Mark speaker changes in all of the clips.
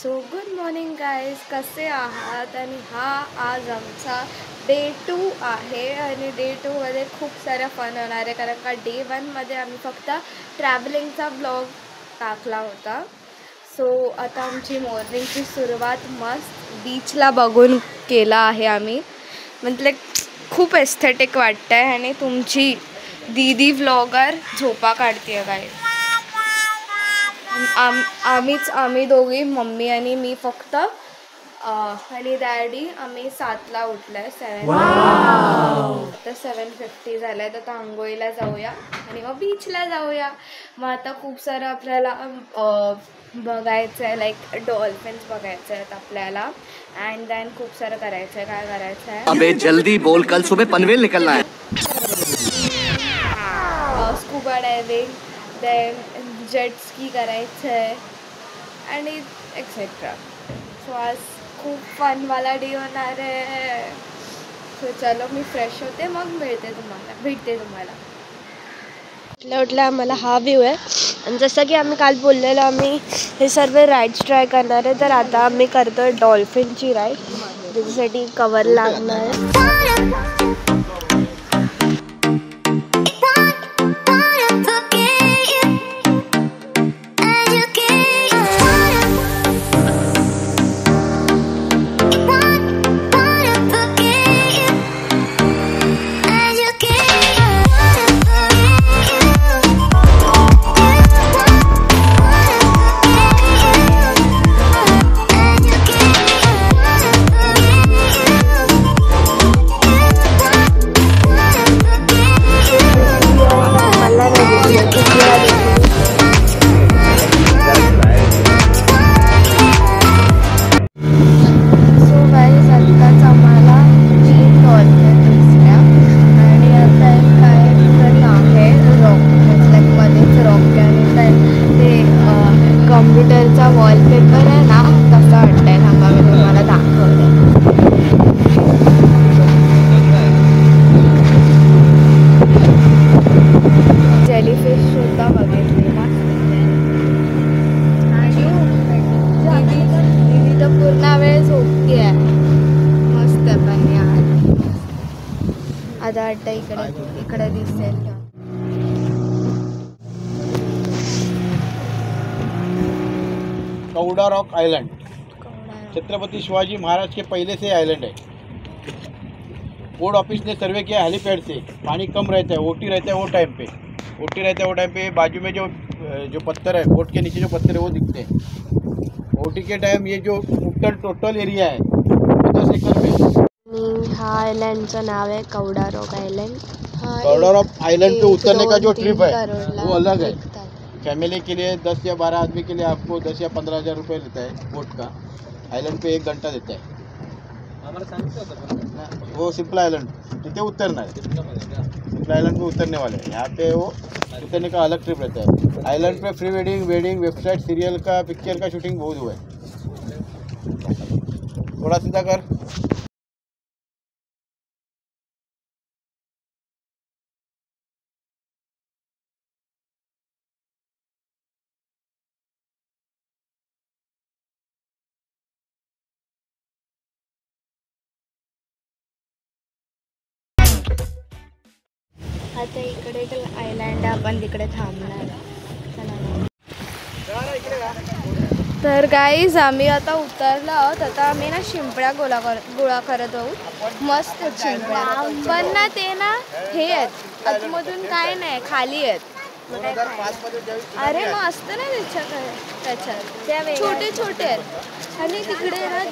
Speaker 1: So good morning guys, कसे आहात? आणि हा आज आमचा डे 2 आहे आणि डे 2मध्ये खूप सारा फन होणार आहे, कारण का डे 1मध्ये आम्ही फक्त ट्रॅव्हलिंगचा ब्लॉग टाकला होता. सो आता आमची मॉर्निंगची सुरुवात मस्त बीचला बघून केला आहे आम्ही. म्हणजे खूप एस्थेटिक वाटतं आहे आणि तुमची दीदी व्लॉगर झोपा काढते आहे गाईज. आम्ही दोघी, मम्मी आणि मी फक्त, आणि डॅडी आम्ही 7ला उठलाय. 7:50 झालाय. तर आंघोळीला जाऊया आणि मग बीचला जाऊया. मग आता खूप सारं आपल्याला बघायचं आहे, लाईक डॉल्फिन्स बघायचं आहेत आपल्याला. अँड देन खूप सारं करायचं आहे. काय करायचं आहे?
Speaker 2: अबे जल्दी बोल, कल सुबह पनवेल निकलना है.
Speaker 1: Scuba diving, then jet ski करायचं आहे आणि एक्सेट्रा. सो आज खूप फनवाला डे होणार आहे. सो चलो मी फ्रेश होते, मग भेटते तुम्हाला. उठल्या आम्हाला हा व्ह्यू आहे. आणि जसं की आम्ही काल बोललेलो, आम्ही हे सर्व राईड्स ट्राय करणार आहे. तर आता आम्ही करतो डॉल्फिनची राईड, ज्याच्यासाठी कवर लागणार आहे. कॉम्प्युटरचा वॉलपेपर आहे ना, तसा वाटतंय. थांबा मी तुम्हाला दाखवते. जेलीफिश सुद्धा बघितली ना. दीदी तर पूर्ण वेळ झोपती आहे. मस्त पण यार, आता वाटतं इकडे दिसेल.
Speaker 3: कौड़ा रॉक आइलैंड छत्रपति शिवाजी महाराज के पहले से आइलैंड है. बोर्ड ऑफिस ने सर्वे किया हेलीपैड से. पानी कम रहता है, ओटी रहता है वो टाइम पे बाजू में जो पत्थर है, बोट के नीचे जो पत्थर है वो दिखते हैं. ओटी के टाइम ये जो टोटल एरिया है 10 एकड़ में.
Speaker 1: हा आयलैंडचं नाव आहे कौड़ा रॉक आइलैंड.
Speaker 3: कौड़ा रॉक आइलैंड पे उतरने का जो ट्रिप है वो अलग है. फैमिली के लिए 10 या 12 आदमी के लिए आपको 10 या 15 हज़ार रुपये लेता है बोट का. आइलैंड पे 1 घंटा देता है. वो सिंपल आइलैंड तिथे उतरना है. सिंपल आइलैंड पे उतरने वाले हैं. यहाँ पे वो उतरने का अलग ट्रिप रहता है. आइलैंड पे प्री वेडिंग, वेबसाइट, सीरियल का, पिक्चर का शूटिंग बहुत हुआ है. थोड़ा सीधा कर.
Speaker 1: आता इकडे आयलँड आपण तिकडे थांबणार. तर गाईज आम्ही आता उतरलो आहोत. आता आम्ही ना शिंपड्या गोळा करत आहोत. मस्त शिंपड्या, पण ना ते ना हे आहेत आतमधून, काय नाही खाली आहेत. अरे मग असतं ना त्याच्यात छोटे आहेत. आणि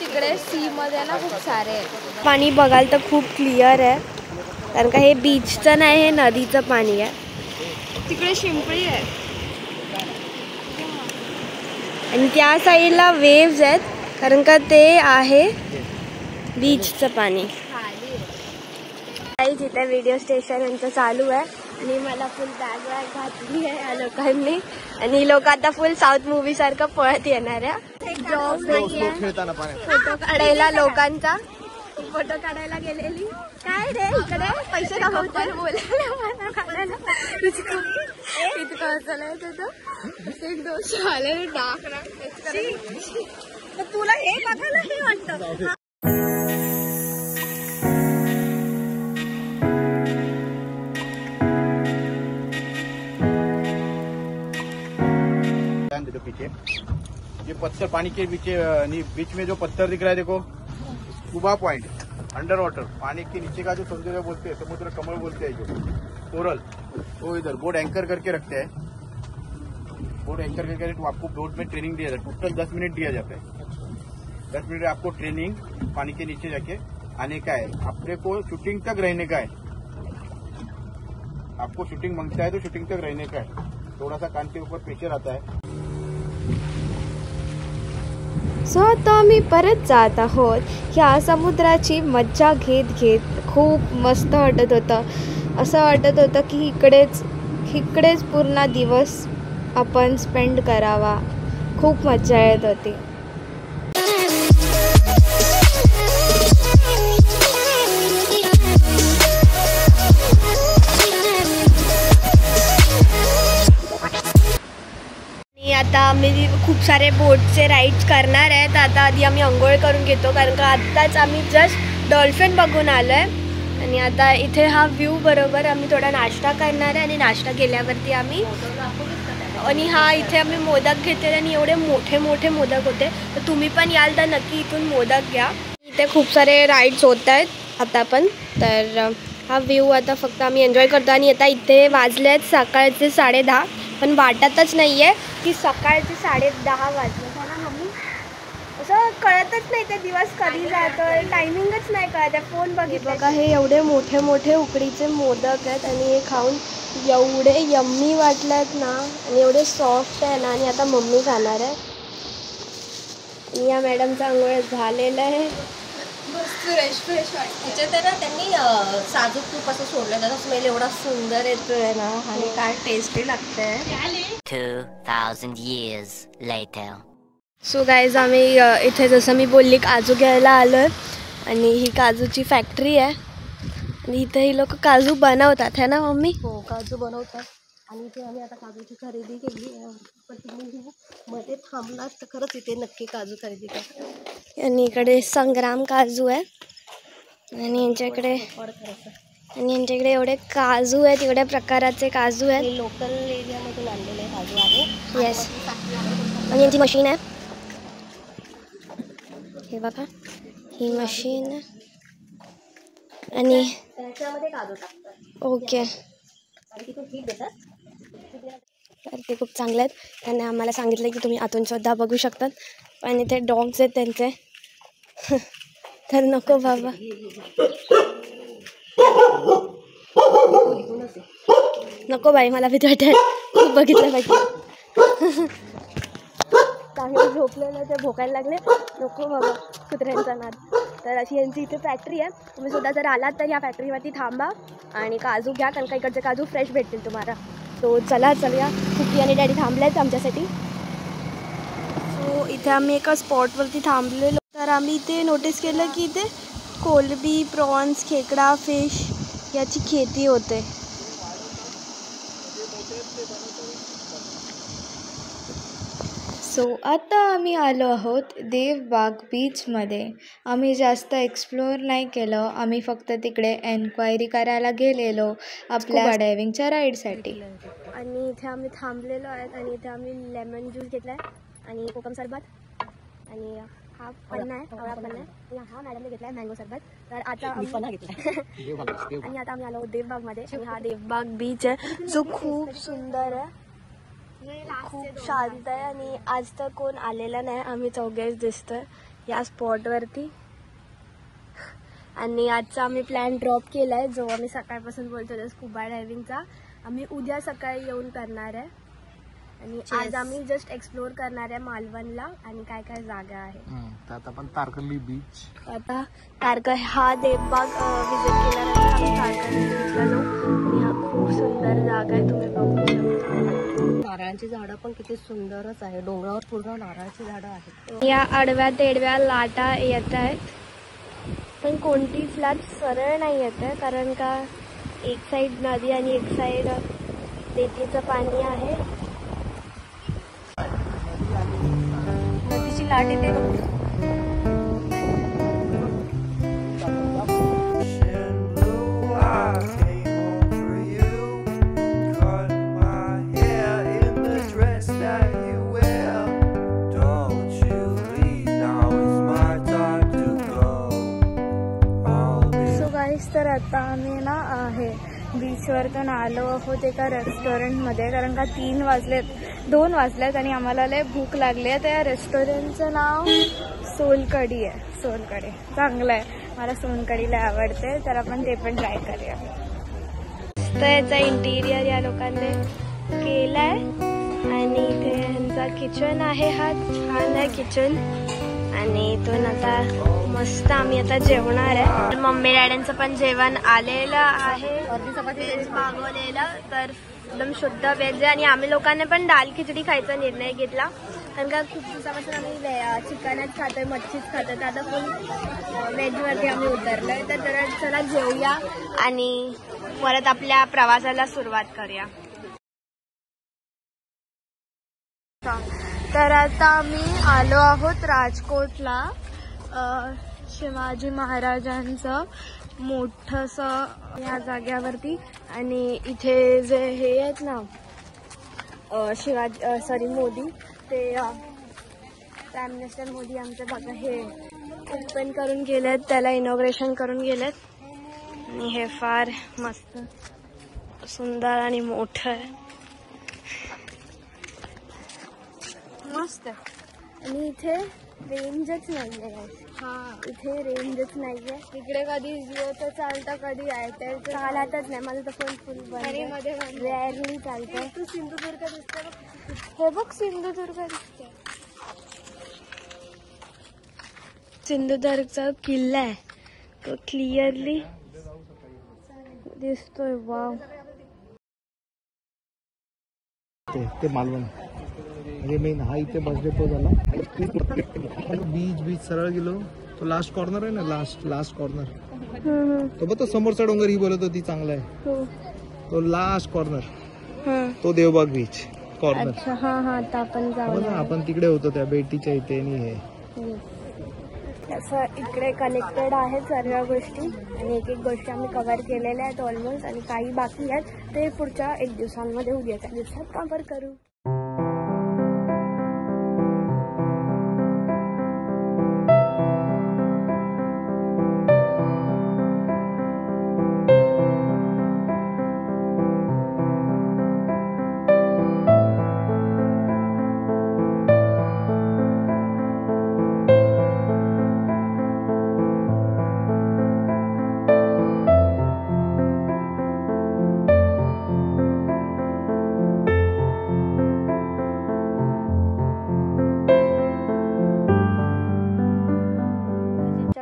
Speaker 1: तिकडे सी मध्ये ना खूप सारे आहेत. पाणी बघाल तर खूप क्लिअर आहे, कारण का हे बीचचं नाही, हे नदीचं पाणी आहे. तिकडे शिंपडी आहे आणि त्या साईडला वेव्ज आहेत, कारण का ते आहे बीचचं पाणी. तिथे व्हिडिओ स्टेशन यांचं चालू आहे आणि मला फुल बॅग घातली आहे या लोकांनी. आणि लोक आता फुल साऊथ मूवी सारखं पळत येणार आहे. फोटो काढायला लोकांचा, फोटो काढायला गेलेली. काय रे इकडे पैसे कमवतात बोलायला काढायला. इतकं असं तुझं एक दोष आले डाक.
Speaker 3: पीछे ये पत्थर पानी के बीच में जो पत्थर दिख रहा है देखो, स्कूबा पॉइंट, अंडर वाटर पानी के नीचे का जो समुद्र बोलते हैं, समुद्र कमल बोलते हैं, जो कोरल, वो इधर बोट एंकर करके रखते हैं। बोट एंकर करके तो आपको बोट में ट्रेनिंग दिया जाता है, टोटल 10 मिनट दिया जाता है। 10 मिनट आपको ट्रेनिंग पानी के नीचे जाके आने का है। अपने को शूटिंग तक रहने का है, आपको शूटिंग मांगता है तो शूटिंग तक रहने का है। थोड़ा सा कान के ऊपर प्रेशर आता है।
Speaker 1: सो आता आम्ही परत जात आहोत. ह्या समुद्राची मज्जा घेत घेत खूप मस्त वाटत होतं. असं वाटत होतं की इकडेच पूर्ण दिवस आपण स्पेंड करावा. खूप मज्जा येत होती. आता आम्ही खूप सारे बोटचे राईड्स करणार आहेत. आता आधी आम्ही अंघोळ करून घेतो, कारण का आत्ताच आम्ही जस्ट डॉल्फिन बघून आलो आहे. आणि आता इथे हा व्ह्यू बरोबर आम्ही थोडा नाश्ता करणार आहे. आणि नाश्ता केल्यावरती आम्ही इथे आम्ही मोदक घेतले आणि एवढे मोठे मोठे मोदक होते. तर तुम्ही पण याल तर नक्की इथून मोदक घ्या. इथे खूप सारे राईड्स होत आहेत आता पण. तर हा व्ह्यू आता फक्त आम्ही एन्जॉय करतो. आणि आता इथे वाजले आहेत सकाळचे 10:30, पण वाटतच नाही आहे की सकाळचे 10:30 वाजले. ना मम्मी असं कळतच नाही ते दिवस कधी जातो आहे, टायमिंगच नाही कळत आहे. फोन बघा, हे एवढे मोठे मोठे उकडीचे मोदक आहेत आणि हे खाऊन एवढे यम्मी वाटले आहेत ना, आणि एवढे सॉफ्ट आहे ना. आणि आता मम्मी खाणार आहे. आणि या मॅडमचा अंघोळ झालेलं आहे. फ्रेश वाटतं. तर ना त्यांनी साजूक तूप असं सोडलं, त्याचा स्मेल एवढा सुंदर येतोय ना, आणि काय टेस्टी लागतंय.
Speaker 4: 2000 years later.
Speaker 1: सो गाईज, आम्ही इथे जसं मी बोलली काजू घ्यायला आलो आहे. आणि ही काजूची फॅक्टरी आहे. आणि इथे ही लोक काजू बनवतात है ना मम्मी?
Speaker 5: हो, काजू बनवतात. आणि इथे आम्ही आता काजूची खरेदी केली आहे. पण तुम्ही मध्ये थांबलात तर खरंच इथे नक्की काजू खरेदी करा.
Speaker 1: आणि इकडे संग्राम काजू आहे. आणि यांच्याकडे एवढे काजू आहेत, एवढ्या प्रकाराचे काजू आहेत.
Speaker 5: हे लोकल एरियामधून आणलेले काजू आहे.
Speaker 1: येस. आणि यांची मशीन आहे, हे बघा ही मशीन आहे. आणि
Speaker 5: त्याच्यामध्ये काजू टाकतात.
Speaker 1: ओके.
Speaker 5: आणि तिथून पीठ देतात.
Speaker 1: तर ते खूप चांगले आहेत. त्यांनी आम्हाला सांगितलं की तुम्ही आतून सुद्धा बघू शकतात. आणि ते डॉग्स आहेत त्यांचे. तर नको बाबा, नको बाई, मला भीती वाटते. खूप बघितलं पाहिजे. चांगले झोपलेलं ते भोकायला लागले. नको बाबा, कुत्र्यांचा नाद. तर अशी यांची इथे फॅक्टरी आहे. तुम्ही सुद्धा जर आलात तर ह्या फॅक्टरीवरती थांबा आणि काजू घ्या, कारण का इकडचे काजू फ्रेश भेटतील तुम्हाला. तो चला चलूया. कुकी आणि डॅडी थांबले आहेत आमच्यासाठी. सो इथे आम्ही एका स्पॉटवरती थांबलेलो. तर आम्ही इथे नोटीस केलं की इथे कोलंबी, प्रॉन्स, खेकडा, फिश याची खेती होते. सो आता आम्ही आलो आहोत देवबाग बीचमध्ये. आम्ही जास्त एक्सप्लोअर नाही केलं. आम्ही फक्त तिकडे एन्क्वायरी करायला गेलेलो आपल्या डायव्हिंगच्या राईडसाठी. आणि इथे आम्ही थांबलेलो आहेत. आणि इथे आम्ही लेमन ज्यूस घेतला आहे आणि कोकम सरबत. आणि हा पन्ना आहे, आवळा पन्ना आहे. आणि हा मॅडमने घेतला आहे मँगो सरबत. तर आता आणि आता आम्ही आलो देवबागमध्ये. आणि हा देवबाग बीच आहे जो खूप सुंदर आहे, खूप शांत आहे. आणि आज तर कोण आलेला नाही, आम्ही चौघेच दिसतोय या स्पॉटवरती. आणि आजचा आम्ही प्लॅन ड्रॉप केला आहे, जो आम्ही सकाळपासून बोलतो स्कुबा डायव्हिंगचा. आम्ही उद्या सकाळी येऊन करणार आहे. आणि आज आम्ही जस्ट एक्सप्लोर करणार आहे मालवणला आणि काय काय जागा आहे.
Speaker 3: आता आपण तारकर्ली बीच,
Speaker 1: आता हा देवबाग विजिट केल्यानंतर आम्ही तारकर्ली बीचला जाऊ. आणि हा खूप सुंदर जागा आहे, तुम्ही बघू शकता.
Speaker 5: नारळांची झाडं पण किती सुंदरच आहे. डोंगरावर पूर्ण नारळाची झाडं आहेत.
Speaker 1: या आडव्या तेडव्या लाटा येत आहेत, पण कोणतीच लाट सरळ नाही येत आहे, कारण का एक साईड नदी आणि एक साईड रेतीचं पाणी आहे. नदीची लाट येते. आता आम्ही ना आहे बीचवरतून आलो आहोत एका रेस्टॉरंटमध्ये, कारण का 2 वाजलेत आणि आम्हाला लय भूक लागली आहे. त्या रेस्टॉरंटचं नाव सोलकढी आहे. सोलकढी चांगलं आहे, मला सोलकढी लय आवडते, तर आपण ते पण ट्राय करूया. तर याचा इंटिरियर या लोकांनी केला आहे आणि इथे ह्यांचा किचन आहे. हा छान आहे किचन आणि इथून आता मस्त आम्ही आता जेवणार आहे. मम्मी डॅडींचं पण जेवण आलेलं आहे, व्हेज मागवलेलं, तर एकदम शुद्ध व्हेज आहे. आणि आम्ही लोकांनी पण दाल खिचडी खायचा निर्णय घेतला, कारण का खूप दिवसापासून आम्ही चिकनच खातोय, मच्छीच खातोय, तर आता फुल व्हेजवरती आम्ही उतरलोय. तर जरा चला जेवूया आणि परत आपल्या प्रवासाला सुरुवात करूया. तर आता आम्ही आलो आहोत राजकोटला. शिवाजी महाराजांचं मोठंसं या जाग्यावरती, आणि इथे जे हे आहेत ना मोदी, ते प्राईम मिनिस्टर मोदी आमचे बघा हे ओपन करून गेलेत, त्याला इनॉग्रेशन करून गेलेत. आणि हे फार मस्त सुंदर आणि मोठं आहे, मस्त. आणि इथे रेंजच नाही आहे. इथे रेंजच नाही आहे. इकडे कधी जिओचं चालतं, कधी एअरटेल चालतच नाही. माझं तर फोन फुल बंद, रेअरली चालतं. तू सिंधुदुर्ग दिसते बघ, हे बघ सिंधुदुर्ग दिसते. सिंधुदुर्गचा किल्ला आहे तो क्लिअरली दिसतोय. वाव,
Speaker 6: ते मालवण म्हणजे मेन हा इथे बस डेपो झाला. बीच सरळ गेलो, तो लास्ट कॉर्नर आहे ना, लास्ट कॉर्नर तो बघ, तो समोरचा डोंगर ही बोलत होती चांगला आहे, तो लास्ट कॉर्नर, तो देवबाग बीच कॉर्नर.
Speaker 1: आता आपण जाऊ.
Speaker 6: आपण तिकडे होतो त्या बेटीच्या इथे. आणि हे
Speaker 1: असं इकडे कनेक्टेड आहेत सर्व गोष्टी, आणि एक गोष्टी आम्ही कव्हर केलेल्या आहेत ऑलमोस्ट, आणि काही बाकी आहेत ते पुढच्या 1 दिवसांमध्ये, उद्याच्या दिवसात कव्हर करू.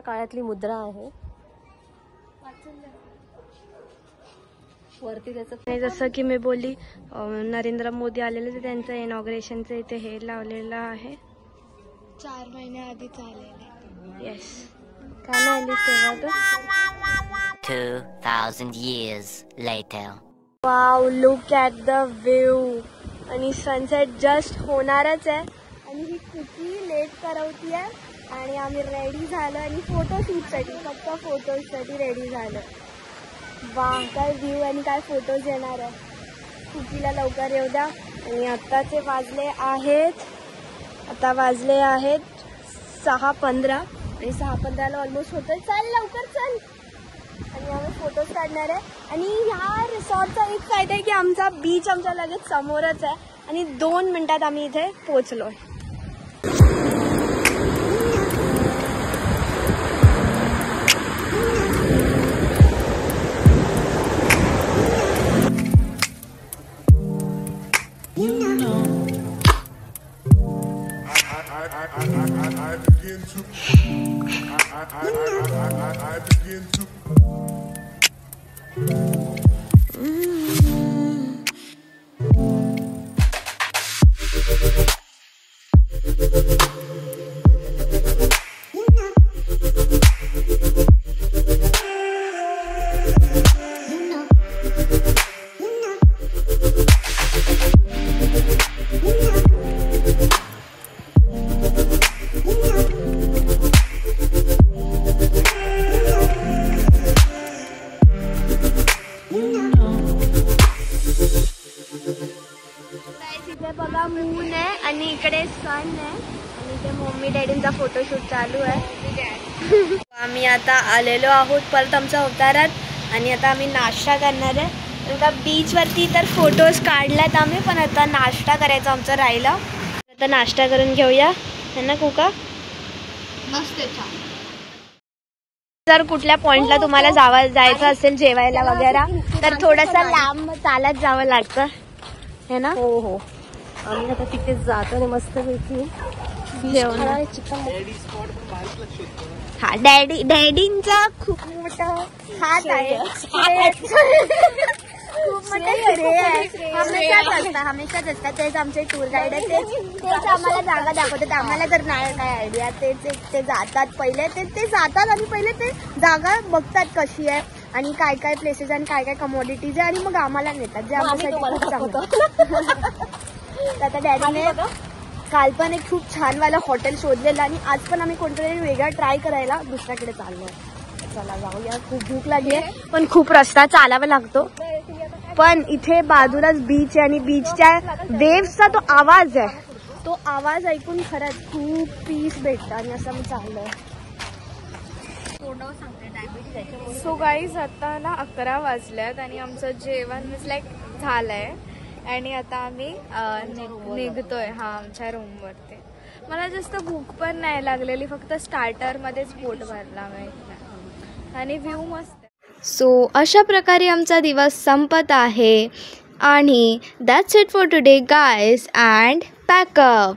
Speaker 5: काळातली मुद्रा आहे वरती त्याचं.
Speaker 1: जसं की मी बोलली, नरेंद्र मोदी आलेले, तर त्यांचं इनॉग्रेशनचं इथे हे लावलेलं आहे. 4 महिन्याआधीच आलेले. येस, काय नाही आली तेव्हा.
Speaker 4: 2000 years later.
Speaker 1: Wow, look at the view. आणि सनसेट जस्ट होणारच आहे, आणि ही किती लेट करवती आहे. आणि आम्ही रेडी झालो, आणि फोटोशूटसाठी, फक्त फोटोजसाठी रेडी झालो. वा, काय व्ह्यू आणि काय फोटोज येणार आहे. कुकीला लवकर येऊ द्या. आणि आत्ताचे वाजले आहेत 6:15, आणि 6:15ला ऑलमोस्ट होतोय. चल लवकर चल. आणि आम्ही फोटोज काढणार आहे. आणि ह्या रिसॉर्टचा एक फायदा आहे की आमचा बीच आमच्या लगेच समोरच आहे, आणि 2 मिनिटात आम्ही इथे पोचलोय. इथे बघा मून आहे, आणि इकडे सन आहे, आणि इथे मम्मी डॅडींचा फोटोशूट चालू आहे. आम्ही आता आलेलो आहोत परत आमच्या अवतारात. आणि आता आम्ही नाश्ता करणार आहे. आता बीचवरती तर फोटोज काढल्यात आम्ही, पण आता नाश्ता करायचा आमचं राहिलं. आता नाश्ता करून घेऊया है ना कुका.
Speaker 5: मस्त छान.
Speaker 1: जर कुठल्या पॉइंटला तुम्हाला जायचं असेल जेवायला वगैरे तर थोडंसं लांब चालत जावं लागतं है ना.
Speaker 5: हो आम्ही आता तिथे जातो आणि मस्तपैकी
Speaker 1: जेवण.
Speaker 5: चिकन.
Speaker 1: हा डॅडींचा खूप मोठा हात आहे. खूप मोठा श्रेय आहे. हमेशाच असतात. तेच आमचे टूर गाईड आहे. तेच आम्हाला जागा दाखवतात. आम्हाला तर नाही काय आयडिया. ते जातात पहिले. ते जातात आणि पहिले ते जागा बघतात कशी आहे आणि काय काय प्लेसेस आणि काय काय कमोडिटीज आहे आणि मग आम्हाला नेतात जे आमच्यासाठी खूप चांगलं. आता डॅडीने काल पण एक खूप छान वाला हॉटेल शोधलेलं आणि आज पण आम्ही कोणतरी वेगळा ट्राय करायला दुसऱ्याकडे चाललोय. चला जाऊया. खूप भूक लागली आहे पण खूप रस्ता चालावा लागतो. पण इथे बाजूलाच बीच आहे आणि बीचच्या वेव्हचा तो आवाज आहे. तो आवाज ऐकून खरंच खूप पीस भेटतं आणि असं मी चाललोय. सो गाईज आता ना 11 वाजल्यात आणि आमचं जेवण लाईक झालंय आणि आता आम्ही निघतोय आमच्या रूमवरती. मला जास्त भूक पण नाही लागलेली, फक्त स्टार्टरमध्येच पोट भरला माहिती आणि व्ह्यू मस्त. सो अशा प्रकारे आमचा दिवस संपत आहे आणि that's it for today guys and pack up.